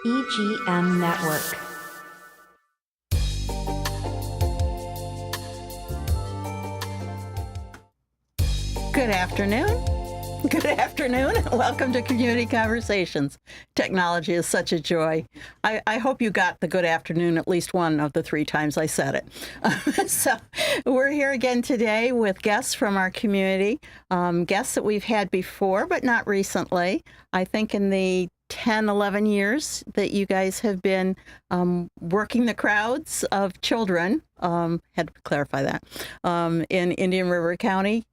EGM Network. Good afternoon. Good afternoon. Welcome to Community Conversations. Technology is such a joy. I hope you got the good afternoon at least one of the 3 times I said it. So we're here again today with guests from our community, guests that we've had before, but not recently. I think in the 10, 11 years that you guys have been working the crowds of children, had to clarify that, in Indian River County.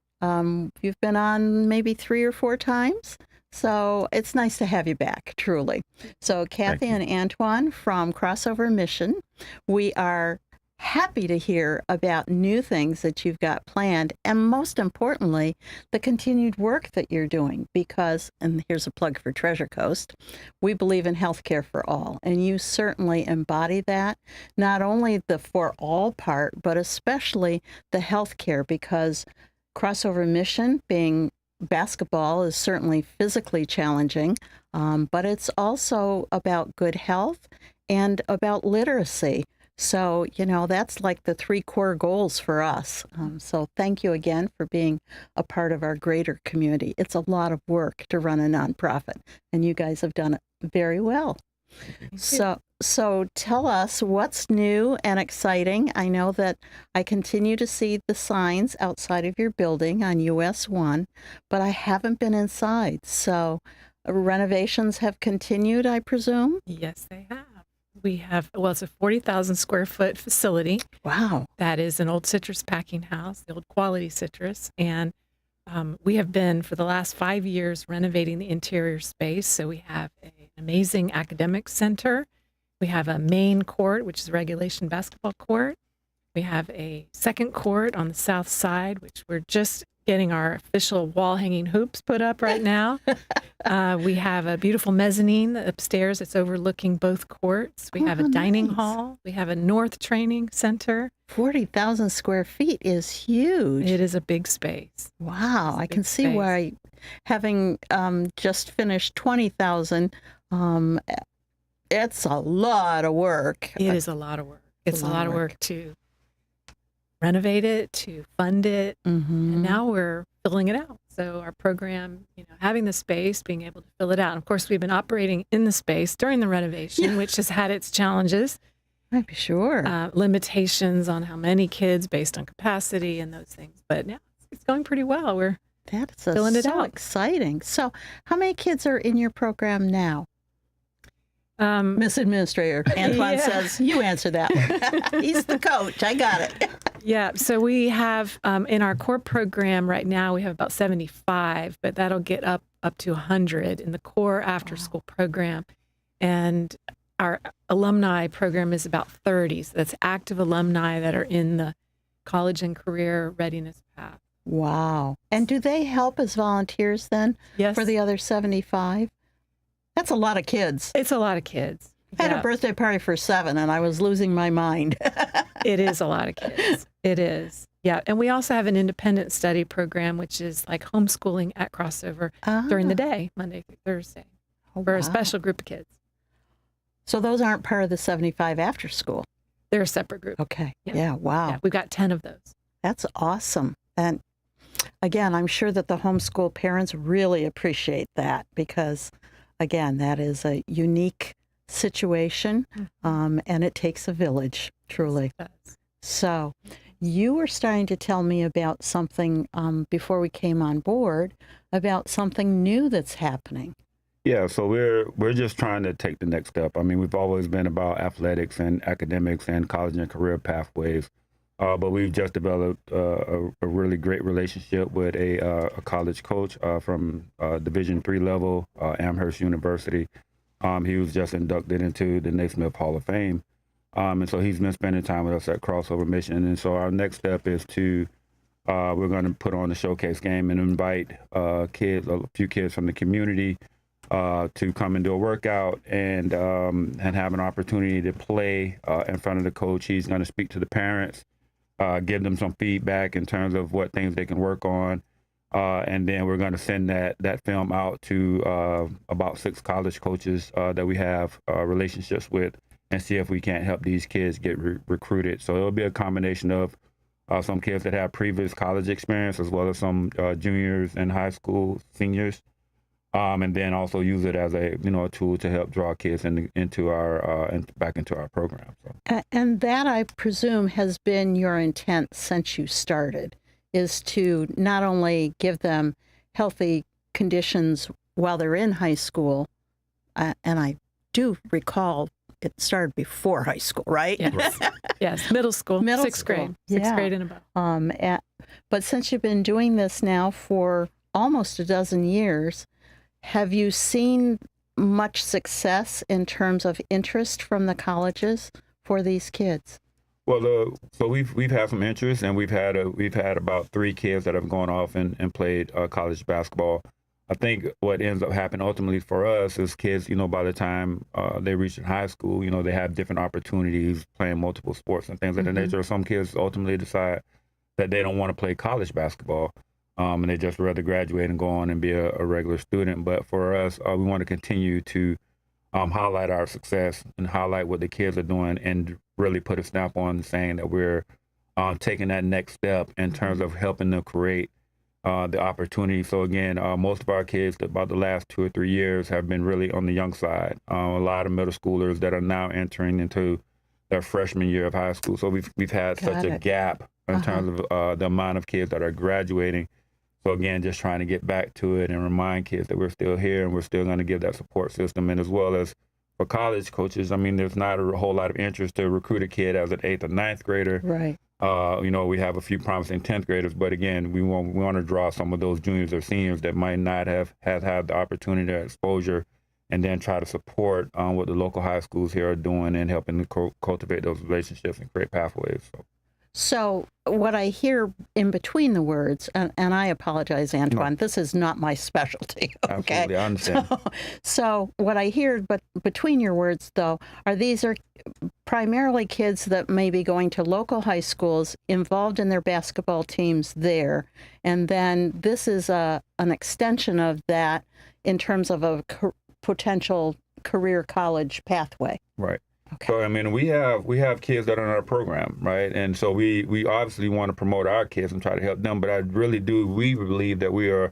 You've been on maybe 3 or 4 times, so it's nice to have you back, truly. So Kathy and Antoine from Crossover Mission, we are happy to hear about new things that you've got planned, and most importantly, the continued work that you're doing, because, and here's a plug for Treasure Coast, we believe in healthcare for all, and you certainly embody that, not only the for all part, but especially the healthcare, because Crossover Mission, being basketball, is certainly physically challenging, but it's also about good health and about literacy. So, that's like the 3 core goals for us. So thank you again for being a part of our greater community. It's a lot of work to run a nonprofit, and you guys have done it very well. So tell us what's new and exciting. I know that I continue to see the signs outside of your building on US 1, but I haven't been inside. So renovations have continued, I presume? Yes, they have. We have, it's a 40,000 square foot facility. Wow. That is an old citrus packing house, the old Quality Citrus. And we have been, for the last 5 years, renovating the interior space. So we have an amazing academic center. We have a main court, which is a regulation basketball court. We have a second court on the south side, which we're just getting our official wall-hanging hoops put up right now. We have a beautiful mezzanine upstairs that's overlooking both courts. We have a dining hall. We have a north training center. 40,000 square feet is huge. It is a big space. Wow. I can see why, having just finished 20,000, it's a lot of work. It is a lot of work. It's a lot of work to renovate it, to fund it, and now we're filling it out. So our program, having the space, being able to fill it out. And of course, we've been operating in the space during the renovation, which has had its challenges. I'm sure. Limitations on how many kids based on capacity and those things. But now it's going pretty well. We're filling it out. So exciting. So how many kids are in your program now? Miss Administrator, Antoine says, you answer that one. He's the coach. I got it. Yeah, so we have, in our core program right now, we have about 75, but that'll get up to 100 in the core after-school program. And our alumni program is about 30. So that's active alumni that are in the college and career readiness path. Wow. And do they help as volunteers then? Yes. For the other 75? That's a lot of kids. It's a lot of kids. I had a birthday party for 7, and I was losing my mind. It is a lot of kids. It is. Yeah. And we also have an independent study program, which is like homeschooling at Crossover during the day, Monday through Thursday, for a special group of kids. So those aren't part of the 75 after school? They're a separate group. Okay. Yeah, wow. Yeah, we've got 10 of those. That's awesome. And again, I'm sure that the homeschool parents really appreciate that because, again, that is a unique situation, and it takes a village, truly. Yes, it does. So you were starting to tell me about something before we came on board, about something new that's happening. Yeah, so we're just trying to take the next step. I mean, we've always been about athletics and academics and college and career pathways, but we've just developed a really great relationship with a college coach from Division III level, Amherst University. He was just inducted into the Naismith Hall of Fame. And so he's been spending time with us at Crossover Mission. And so our next step is to, we're going to put on a showcase game and invite kids, a few kids from the community to come and do a workout and have an opportunity to play in front of the coach. He's going to speak to the parents, give them some feedback in terms of what things they can work on. And then we're going to send that film out to about 6 college coaches that we have relationships with, and see if we can't help these kids get recruited. So it'll be a combination of some kids that have previous college experience, as well as some juniors and high school seniors, and then also use it as a tool to help draw kids into our back into our program. So. And that, I presume, has been your intent since you started, is to not only give them healthy conditions while they're in high school, and I do recall it started before high school, right? Yes, yes. Middle school, sixth grade and above. But since you've been doing this now for almost a dozen years, have you seen much success in terms of interest from the colleges for these kids? Well, so we've had some interest, and we've had about 3 kids that have gone off and played college basketball. I think what ends up happening ultimately for us is kids, by the time they reach in high school, they have different opportunities playing multiple sports and things of that nature. Some kids ultimately decide that they don't want to play college basketball, and they just rather graduate and go on and be a regular student. But for us, we want to continue to highlight our success and highlight what the kids are doing, and really put a stamp on saying that we're taking that next step in terms of helping them create the opportunity. So again, most of our kids, about the last 2 or 3 years, have been really on the young side. A lot of middle schoolers that are now entering into their freshman year of high school. So we've had such a gap in terms of the amount of kids that are graduating. So again, just trying to get back to it and remind kids that we're still here and we're still going to give that support system. And as well as for college coaches, I mean, there's not a whole lot of interest to recruit a kid as an 8th or 9th grader. Right. We have a few promising 10th graders, but again, we want to draw some of those juniors or seniors that might not have had the opportunity or exposure, and then try to support what the local high schools here are doing and helping to cultivate those relationships and create pathways. So what I hear in between the words, and I apologize, Antoine, this is not my specialty. Okay? Absolutely, I understand. So what I hear, but between your words, though, these are primarily kids that may be going to local high schools, involved in their basketball teams there, and then this is an extension of that in terms of a potential career college pathway. Right. Okay. So I mean, we have kids that are in our program, right? And so we obviously want to promote our kids and try to help them. But we believe that we're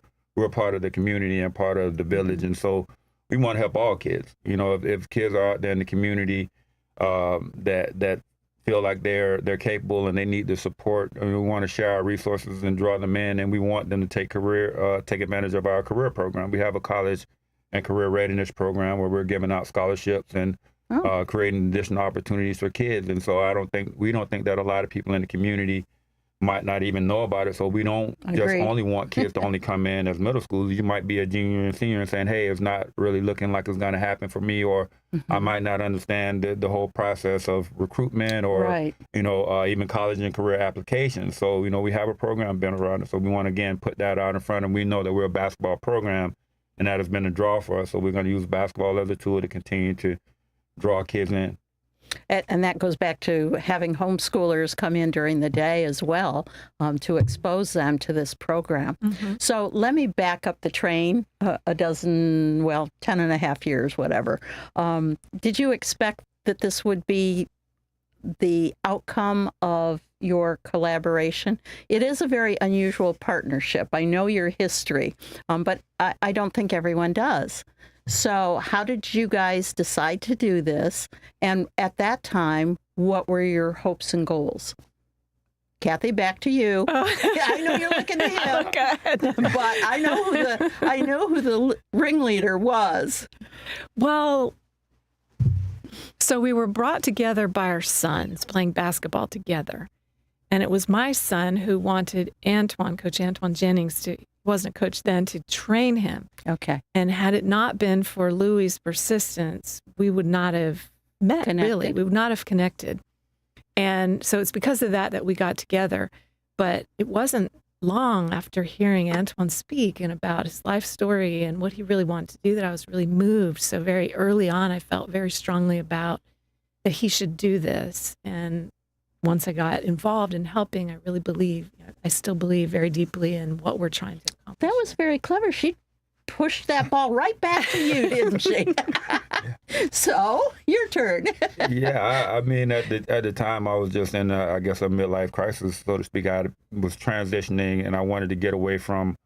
part of the community and part of the village, and so we want to help all kids. If kids are out there in the community that feel like they're capable and they need the support, we want to share our resources and draw them in, and we want them to take advantage of our career program. We have a college and career readiness program where we're giving out scholarships and creating additional opportunities for kids. And so we don't think that a lot of people in the community might not even know about it. So we don't just only want kids to only come in as middle schoolers. You might be a junior and senior and saying, hey, it's not really looking like it's going to happen for me, or I might not understand the whole process of recruitment or, even college and career applications. So, we have a program been around it. So we want to, again, put that out in front, and we know that we're a basketball program, and that has been a draw for us. So we're going to use basketball as a tool to continue to draw kids in. And that goes back to having homeschoolers come in during the day as well, to expose them to this program. So let me back up the train 10 and a half years, whatever. Did you expect that this would be the outcome of your collaboration? It is a very unusual partnership. I know your history, but I don't think everyone does. So how did you guys decide to do this? And at that time, what were your hopes and goals? Kathy, back to you. I know you're looking at him, but I know who the ringleader was. Well, so we were brought together by our sons playing basketball together. And it was my son who wanted Coach Antoine Jennings, wasn't a coach then, to train him. Okay. And had it not been for Louie's persistence, we would not have met, really. We would not have connected. And so it's because of that we got together. But it wasn't long after hearing Antoine speak and about his life story and what he really wanted to do that I was really moved. So very early on, I felt very strongly about that he should do this. And once I got involved in helping, I still believe very deeply in what we're trying to accomplish. That was very clever. She pushed that ball right back to you, didn't she? So, your turn. Yeah, I mean, at the time, I was just in, I guess, a midlife crisis, so to speak. I was transitioning, and I wanted to get away from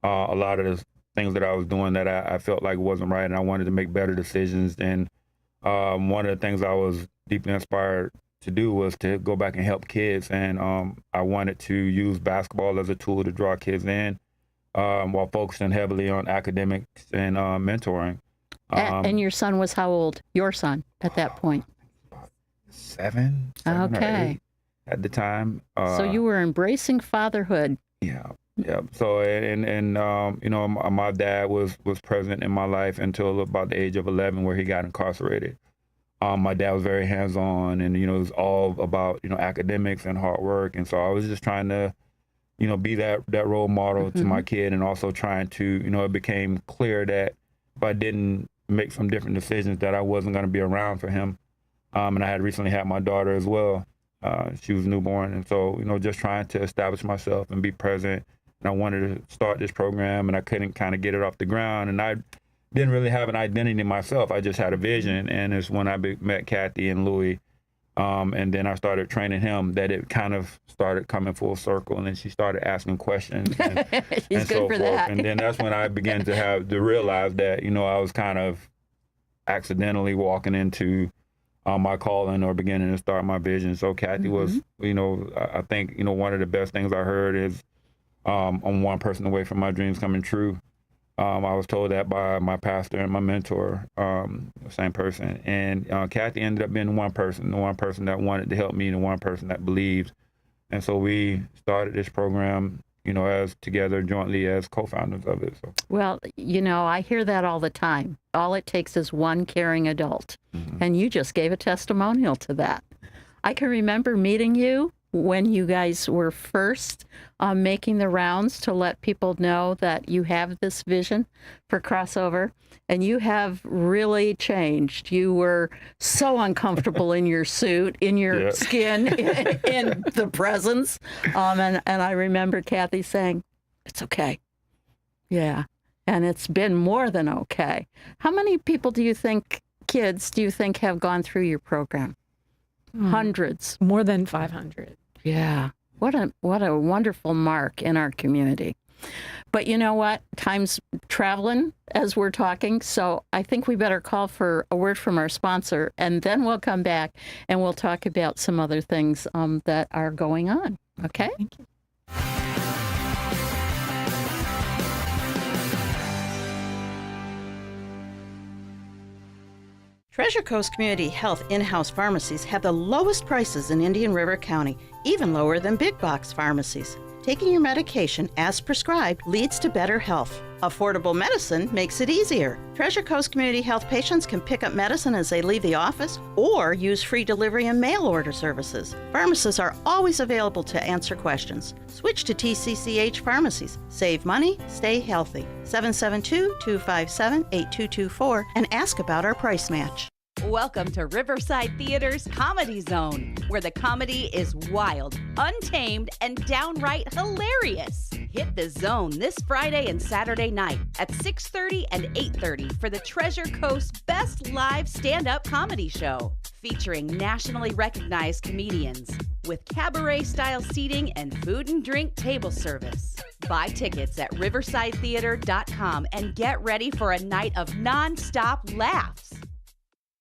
a lot of the things that I was doing that I felt like wasn't right, and I wanted to make better decisions. And one of the things I was deeply inspired to do was to go back and help kids, and I wanted to use basketball as a tool to draw kids in while focusing heavily on academics and mentoring. And your son was how old? Your son at that point? Seven or eight at the time. So you were embracing fatherhood. Yeah. So my dad was present in my life until about the age of 11, where he got incarcerated. My dad was very hands-on, and it was all about academics and hard work, and so I was just trying to be that role model to my kid, and also trying to it became clear that if I didn't make some different decisions, that I wasn't going to be around for him. And I had recently had my daughter as well. She was newborn, and so just trying to establish myself and be present. And I wanted to start this program, and I couldn't kind of get it off the ground, and I didn't really have an identity myself. I just had a vision, and it's when I met Kathy and Louie, and then I started training him, that it kind of started coming full circle, and then she started asking questions and, He's and good so for forth. that. And then that's when I began to realize that I was kind of accidentally walking into my calling or beginning to start my vision. So Kathy was, I think one of the best things I heard is I'm one person away from my dreams coming true. I was told that by my pastor and my mentor, same person. And Kathy ended up being the one person that wanted to help me, and the one person that believed. And so we started this program, as together jointly as co-founders of it. So. Well, I hear that all the time. All it takes is one caring adult. And you just gave a testimonial to that. I can remember meeting you when you guys were first making the rounds to let people know that you have this vision for Crossover, and you have really changed. You were so uncomfortable in your suit, in your skin, in the presence. And I remember Kathy saying, "It's okay." Yeah. And it's been more than okay. How many people kids do you think have gone through your program? Hundreds. More than 500. Yeah. What a wonderful mark in our community. But you know what? Time's traveling as we're talking, so I think we better call for a word from our sponsor, and then we'll come back and we'll talk about some other things that are going on. Okay? Thank you. Treasure Coast Community Health in-house pharmacies have the lowest prices in Indian River County, even lower than big box pharmacies. Taking your medication as prescribed leads to better health. Affordable medicine makes it easier. Treasure Coast Community Health patients can pick up medicine as they leave the office or use free delivery and mail order services. Pharmacists are always available to answer questions. Switch to TCCH pharmacies. Save money, stay healthy. 772-257-8224 and ask about our price match. Welcome to Riverside Theater's Comedy Zone, where the comedy is wild, untamed, and downright hilarious. Hit the zone this Friday and Saturday night at 6:30 and 8:30 for the Treasure Coast Best Live Stand-Up Comedy Show, featuring nationally recognized comedians with cabaret-style seating and food and drink table service. Buy tickets at riversidetheater.com and get ready for a night of non-stop laughs.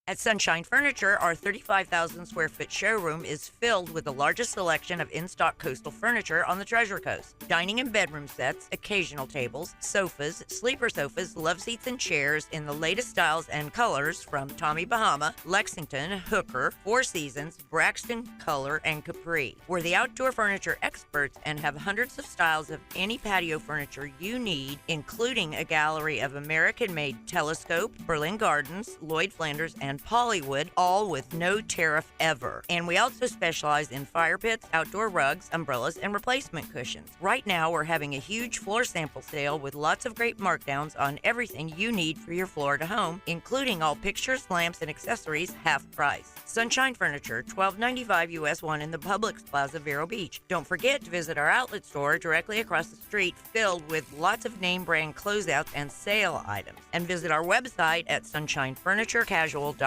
At Sunshine Furniture, our 35,000 square foot showroom is filled with the largest selection of in-stock coastal furniture on the Treasure Coast. Dining and bedroom sets, occasional tables, sofas, sleeper sofas, love seats, and chairs in the latest styles and colors from Tommy Bahama, Lexington, Hooker, Four Seasons, Braxton, Color, and Capri. We're the outdoor furniture experts and have hundreds of styles of any patio furniture you need, including a gallery of American-made Telescope, Berlin Gardens, Lloyd Flanders, and and polywood, all with no tariff ever. And we also specialize in fire pits, outdoor rugs, umbrellas, and replacement cushions. Right now, we're having a huge floor sample sale with lots of great markdowns on everything you need for your Florida home, including all pictures, lamps, and accessories half price. Sunshine Furniture, $12.95 US 1 in the Publix Plaza, Vero Beach. Don't forget to visit our outlet store directly across the street, filled with lots of name brand closeouts and sale items. And visit our website at sunshinefurniturecasual.com.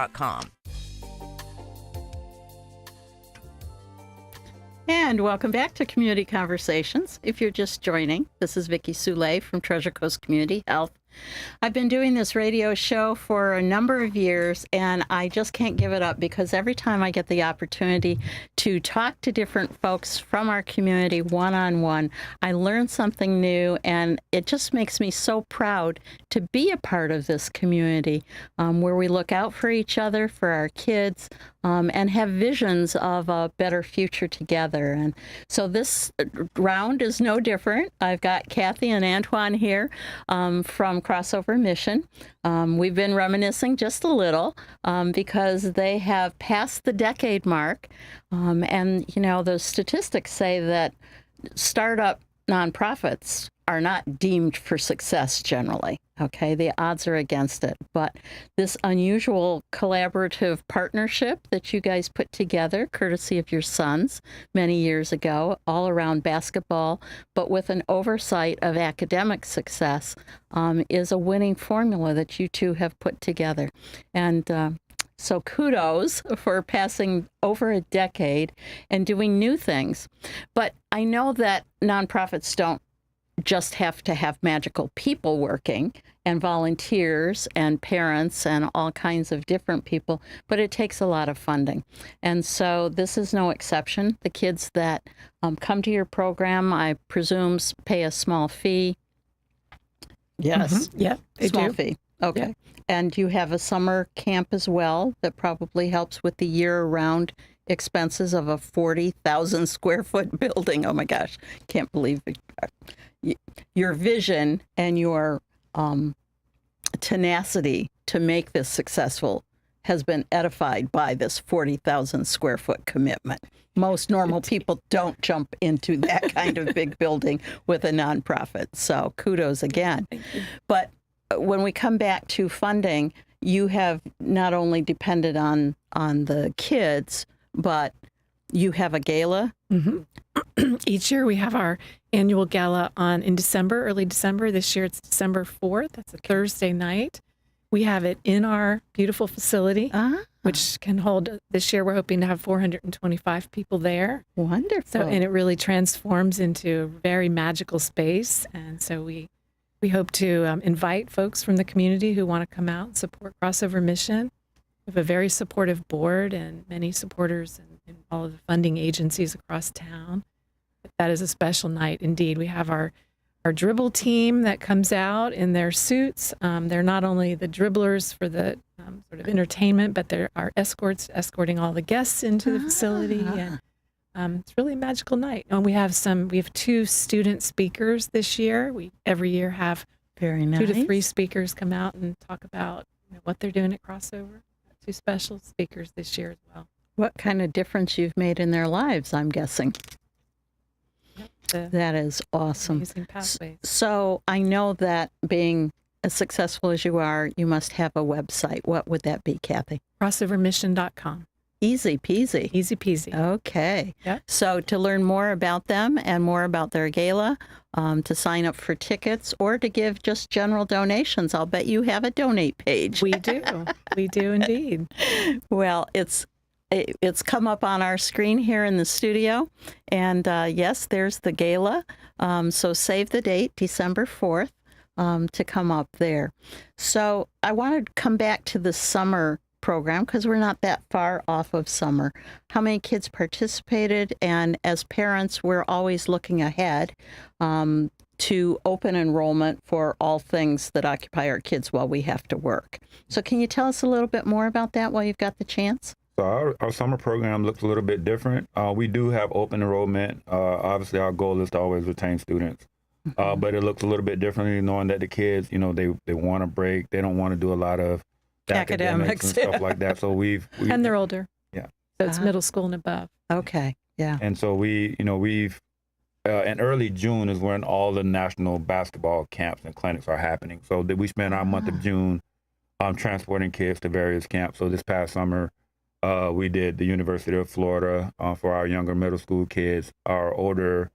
And welcome back to Community Conversations. If you're just joining, this is Vicki Soule from Treasure Coast Community Health. I've been doing this radio show for a number of years, and I just can't give it up because every time I get the opportunity to talk to different folks from our community one-on-one, I learn something new, and it just makes me so proud to be a part of this community where we look out for each other, for our kids, and have visions of a better future together. And so this round is no different. I've got Kathy and Antoine here from Crossover Mission. We've been reminiscing just a little because they have passed the decade mark. And, you know, the statistics say that startup nonprofits are not deemed for success generally. Okay, the odds are against it. But this unusual collaborative partnership that you guys put together, courtesy of your sons many years ago, all around basketball, but with an oversight of academic success, is a winning formula that you two have put together. And so kudos for passing over a decade and doing new things. But I know that nonprofits don't just have to have magical people working and volunteers and parents and all kinds of different people, but it takes a lot of funding. And so this is no exception. The kids that come to your program, I presume, pay a small fee. Yes. Yeah, they Small do. fee. Okay. Yeah. And you have a summer camp as well that probably helps with the year-round expenses of a 40,000 square foot building. Oh my gosh, can't believe it. Your vision and your tenacity to make this successful has been edified by this 40,000 square foot commitment. Most normal people don't jump into that kind of big building with a nonprofit. So kudos again. But when we come back to funding, you have not only depended on the kids, but you have a gala. Mm-hmm. Each year we have our annual gala in December, early December. This year it's December 4th. That's a Thursday night. We have it in our beautiful facility, which can hold, this year we're hoping to have 425 people there. Wonderful. So, and it really transforms into a very magical space. And so we hope to invite folks from the community who want to come out and support Crossover Mission. We have a very supportive board and many supporters in all of the funding agencies across town. But that is a special night indeed. We have our dribble team that comes out in their suits. They're not only the dribblers for the sort of entertainment, but they're our escorts escorting all the guests into the facility. And it's really a magical night. And we have two student speakers this year. We every year have Very nice. 2 to 3 speakers come out and talk about what they're doing at Crossover. 2 special speakers this year as well. What kind of difference you've made in their lives, I'm guessing. That is awesome. Amazing pathways. So I know that being as successful as you are, you must have a website. What would that be, Kathy? Crossovermission.com. Easy peasy. Easy peasy. Okay. Yeah. So to learn more about them and more about their gala, to sign up for tickets or to give just general donations, I'll bet you have a donate page. We do. We do indeed. Well, it's come up on our screen here in the studio. And yes, there's the gala. So save the date, December 4th, to come up there. So I want to come back to the summer program because we're not that far off of summer. How many kids participated? And as parents, we're always looking ahead to open enrollment for all things that occupy our kids while we have to work. So can you tell us a little bit more about that while you've got the chance? So our summer program looks a little bit different. We do have open enrollment. Obviously, our goal is to always retain students. But it looks a little bit differently knowing that the kids, they want to break. They don't want to do a lot of the Academics, and stuff like that. So we And they're older. Yeah. So it's Ah. middle school and above. Okay. Yeah. And so we've in early June is when all the national basketball camps and clinics are happening. So that we spend our month of June transporting kids to various camps. So this past summer, we did the University of Florida for our younger middle school kids. Our older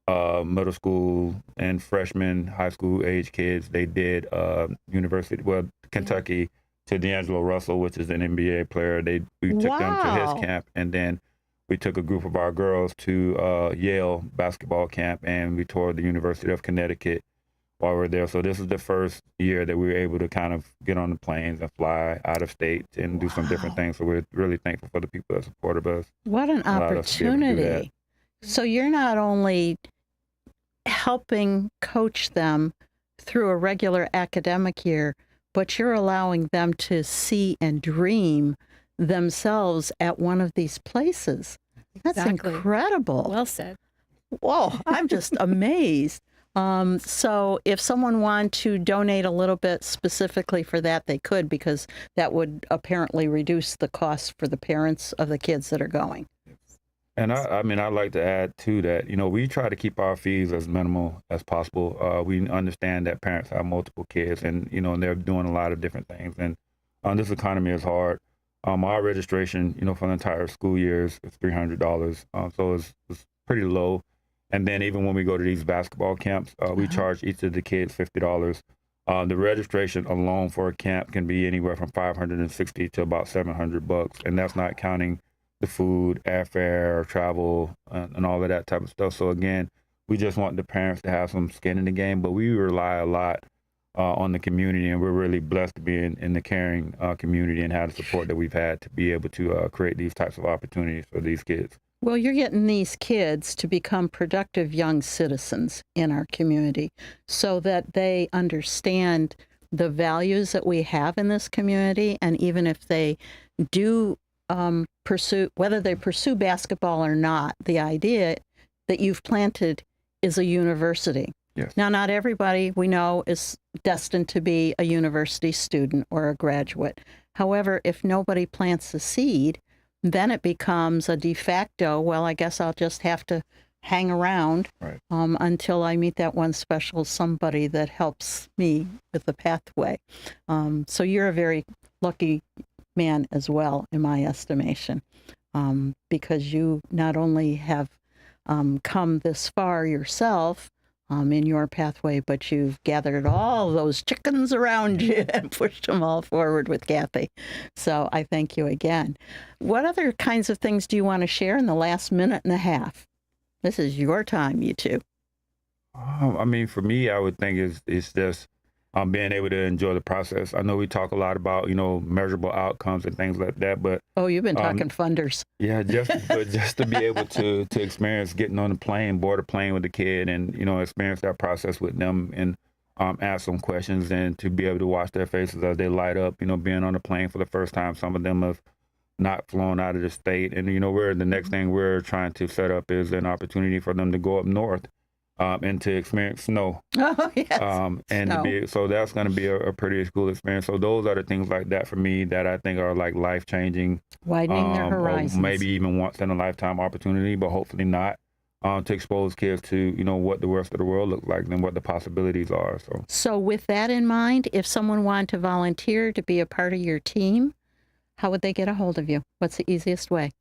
middle school and freshman high school age kids, they did Kentucky to D'Angelo Russell, which is an NBA player. We took them to his Wow. camp, and then we took a group of our girls to Yale basketball camp, and we toured the University of Connecticut while we were there. So this is the first year that we were able to kind of get on the planes and fly out of state and do some different things. So we're really thankful for the people that supported us. What an allowed us to be able to do that. opportunity. So you're not only helping coach them through a regular academic year, but you're allowing them to see and dream themselves at one of these places. That's Exactly. incredible. Well said. Whoa, I'm just amazed. So if someone wanted to donate a little bit specifically for that, they could, because that would apparently reduce the cost for the parents of the kids that are going. And I mean, I'd like to add too that, we try to keep our fees as minimal as possible. We understand that parents have multiple kids and, and they're doing a lot of different things. And this economy is hard. Our registration, for the entire school year is $300. So it's pretty low. And then even when we go to these basketball camps, we charge each of the kids $50. The registration alone for a camp can be anywhere from $560 to about $700, and that's not counting the food, airfare, travel, and all of that type of stuff. So again, we just want the parents to have some skin in the game, but we rely a lot on the community, and we're really blessed to be in the caring community and have the support that we've had to be able to create these types of opportunities for these kids. Well, you're getting these kids to become productive young citizens in our community so that they understand the values that we have in this community. And even if they do whether they pursue basketball or not, the idea that you've planted is a university. Yes. Now, not everybody we know is destined to be a university student or a graduate. However, if nobody plants the seed, then it becomes a de facto, well, I guess I'll just have to hang around Right. Until I meet that one special somebody that helps me with the pathway. So you're a very lucky man as well, in my estimation, because you not only have come this far yourself in your pathway, but you've gathered all those chickens around you and pushed them all forward with Kathy. So I thank you again. What other kinds of things do you want to share in the last minute and a half? This is your time, you two. I mean, for me, I would think it's just being able to enjoy the process. I know we talk a lot about, measurable outcomes and things like that, but Oh, you've been talking funders. yeah, just to be able to experience getting on the plane, board a plane with the kid and, experience that process with them and ask some questions and to be able to watch their faces as they light up, being on the plane for the first time. Some of them have not flown out of the state. And, the next thing we're trying to set up is an opportunity for them to go up north and to experience snow. Oh, yes. And so that's going to be a pretty cool experience. So those are the things like that for me that I think are like life-changing. Widening their Or horizons. maybe even once in a lifetime opportunity, but hopefully not, to expose kids to, what the rest of the world looks like and what the possibilities are. So with that in mind, if someone wanted to volunteer to be a part of your team, how would they get a hold of you? What's the easiest way?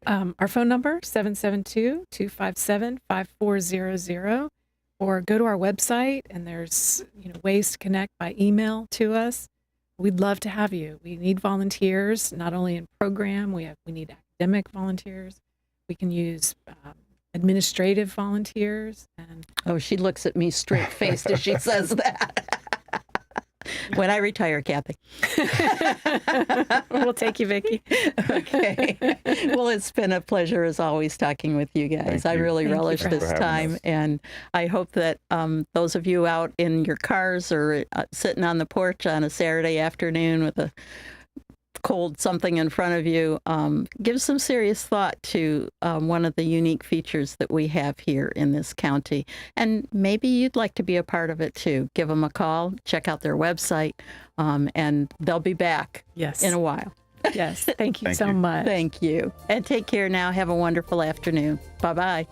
Our phone number, 772-257-5400, or go to our website, and there's ways to connect by email to us. We'd love to have you. We need volunteers, not only in program, we need academic volunteers. We can use administrative volunteers. And Oh, she looks at me straight-faced as she says that. When I retire, Kathy. we'll take you, Vicki. Okay. Well, it's been a pleasure, as always, talking with you guys. Thank I you. really Thank you relish for this having time, us. and I hope that those of you out in your cars or sitting on the porch on a Saturday afternoon with a cold something in front of you, give some serious thought to one of the unique features that we have here in this county. And maybe you'd like to be a part of it too. Give them a call, check out their website, and they'll be back in a while. Yes. Thank you Thank so you. much. Thank you. And take care now. Have a wonderful afternoon. Bye-bye.